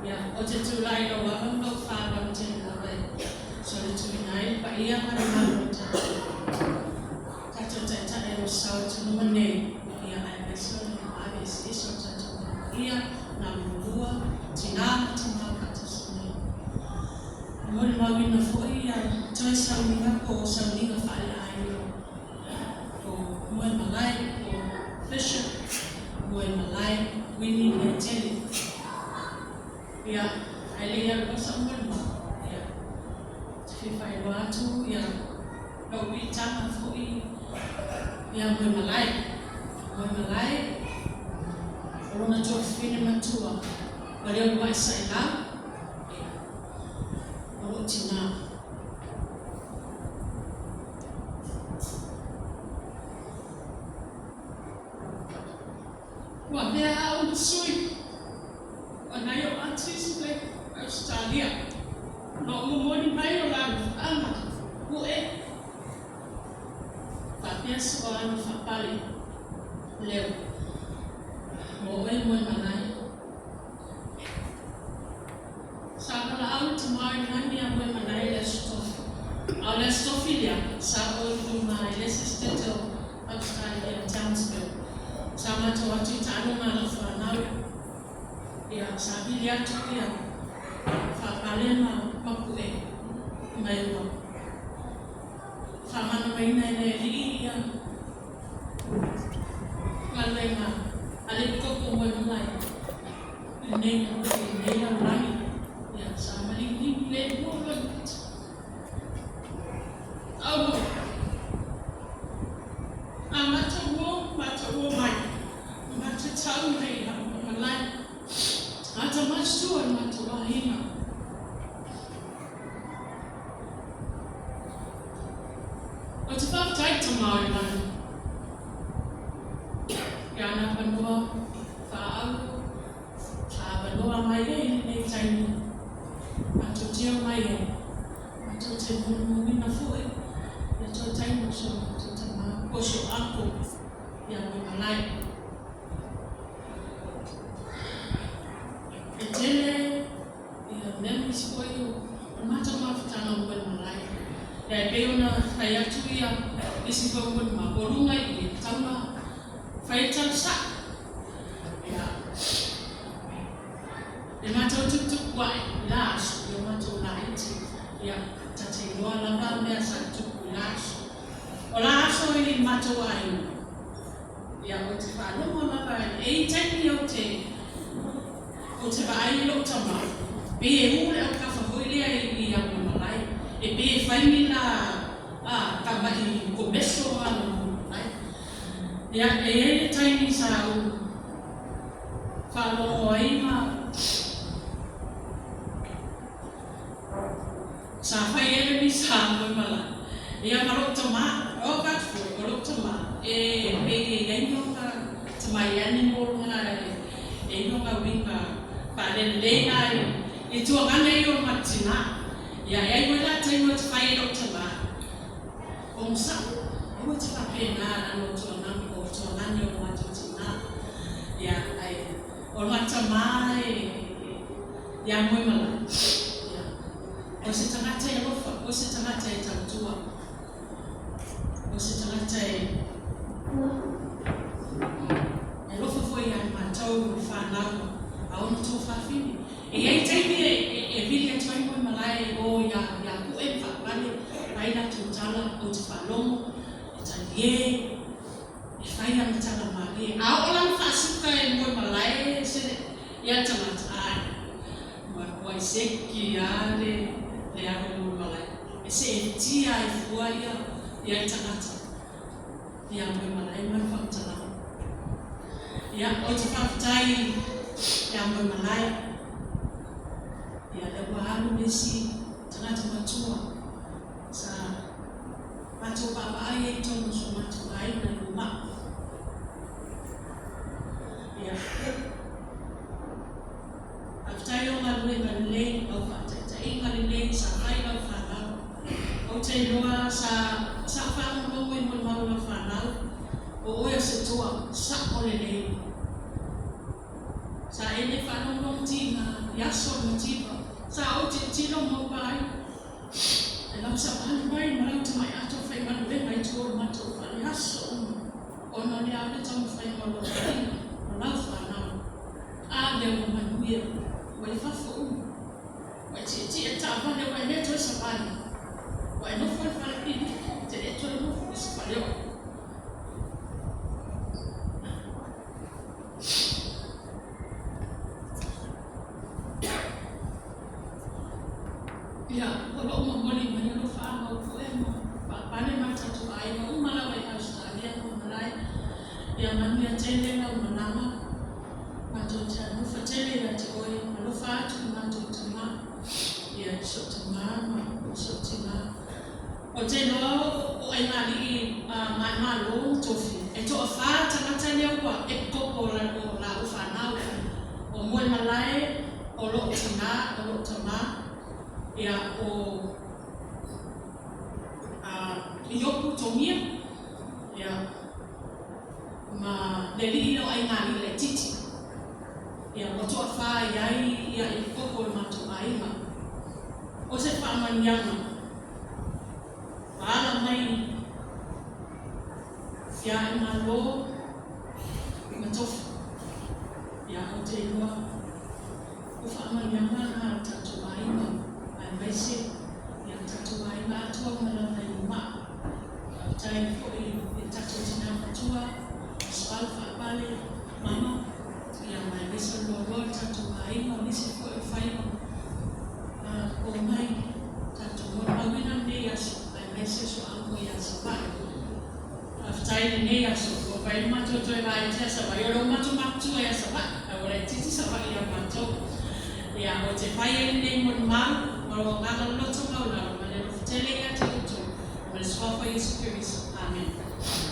Ya, o te tūlai no waham no whānau tēnā rei. So le tūnai, pa ia mara mara tātou. Kato tai tae o sau tunu manei. Ia ai meso ni ABC so tātou. Ia nā murua, tina tina kata suni. Mori mawi na fwoi ia toi sau ninga ko sau ninga whaela ai o. Ko moe malai, ko Bishop, moe malai, Winnie and Telly. Ia, ai lea ko sa umema. Ia, whiwhai wātu, ia, au i tama fwoi. Ia, moe malai. Moe malai, orona tō whine matua. Waleo wai sai la. Ia, oro tina. Wa mea au sui. Anai o artist le Australia. No umoni mai o la ama. Ku e. Papia so anu whapale. Leo. Mo e moe manai. Sa kala au tamai nani a moe manai le stofi. Au le stofi lia. Sa o i mai le sisteto Australia Townsville. Sa mato atu tanu na la whanau. Ia, sabi dia tu ia, whapale ma maku e, mai ua. Whamana mai nei nei ri ia. Kalei ngā, ale koko moe mulai. Nei ngā ui, nei ngā rangi. Ia, sa mali ni le mua wangit. Au, a mata uo mai. Mata tau nei, malai. Ata mastua mata wahina. O te whaftai tamau mana. Ia nā panua, whaau, whawanua mai e nei taini. Mato teo mai e. Mato te muna fue. Ia tō taino so, mato te maa kosho ako. Ia mo malai. E tele, ia memories for you, mata mawhitanga moe malai. Ia peona kai atu ia, isi whau moe maborunga i tauna whaitan sa. Ia, e mata o tuk wai, la asu, ia mata o la iti. Ia, tate loa lava mea sa tuk la asu. O la asu i mata o aina. Ia, o te whanongo lava e teni o te o te waai lo tama. Pe e mure au ka whahoilea i a malai. E pe e whaimi la ka mai ko meso a malai. Ia e taini sa au whanongo ai ma sa whai ere mi sa moe malai. Ia maro tama, o katfu, o lo tama. E ingo ka tamai animal nga e ingo ka winga pare le ai e tu ngana i o matina ia ai wala tai mo te whai o tama o msa o te whapena ano to nami o to nani o matina ia ai o matama ia moe mala ia o se tangata e rofa o se tangata e tautua o se tangata e rofa foi ai matau whanau au no tō whawhini. E ei teimi e vili atu ai moe malai o ia ku e whapale, raina tō tala o te whalongo, e tani e whaina na tala maari. A o lang whaasuka e moe malai se ia tamata ai. Wai seki ale le aro moe malai. E se e tia e fua ia tamata. Ia moe malai mai whautala. Ia o te whawtai ia moe malai. Ia le waharu mesi tangata matua. Sa matua papa ai e tono so matua ai na luma. Ia. Aftai o malue malei au whataita i malei sa whai au whanau. O te loa sa whanau mongo i moe mau au whanau. O oia se toa sa o le lei. Sa ene whanau tina yaso matiba sa o te tino mo pai e lau sa pan mai malau te mai ato fai manu le mai tuor mato fai yaso ono ni ave tau fai malo fai malau whanau a leo o manuia wai fafo wai ti e ta vane wai neto e sa pani wai no fai fai pini te e toi no fai sa fai leo ya, kalau mengoli menyeluruh faham aku panen macam tu air, aku malah baik Australia, aku malah yang mana cendera menama macam tu, aku cendera tu oi, kalau faham tu macam tu ya sotima, cendera oi mali malu tofi, itu faham macam ni aku, ekor orang ufah nau, orang Malay, orang Cina, ya o yoku tomia ya ma deli no ai ngani le titi ya o to fa ya koko ma to ai ma o se fa manyama ala mai ya malo ma to ya o te no o fa manyama na ta to ai ma Maisi yang tatuai batu malam lima, cai koi tatu tina tua soal balik mama yang maisi lolo tatuai maisi koi fai komai tatu mawinan ni yaso maisi soal koi yaso pak cai ni yaso koi matu tu yang yaso bayo matu yaso pak awalnya titi sama yang matu ya o te fai ni mon mal o ngalo loto ngalo na o le fitele ya te uto o le swafa Yesu Kristo. Amen.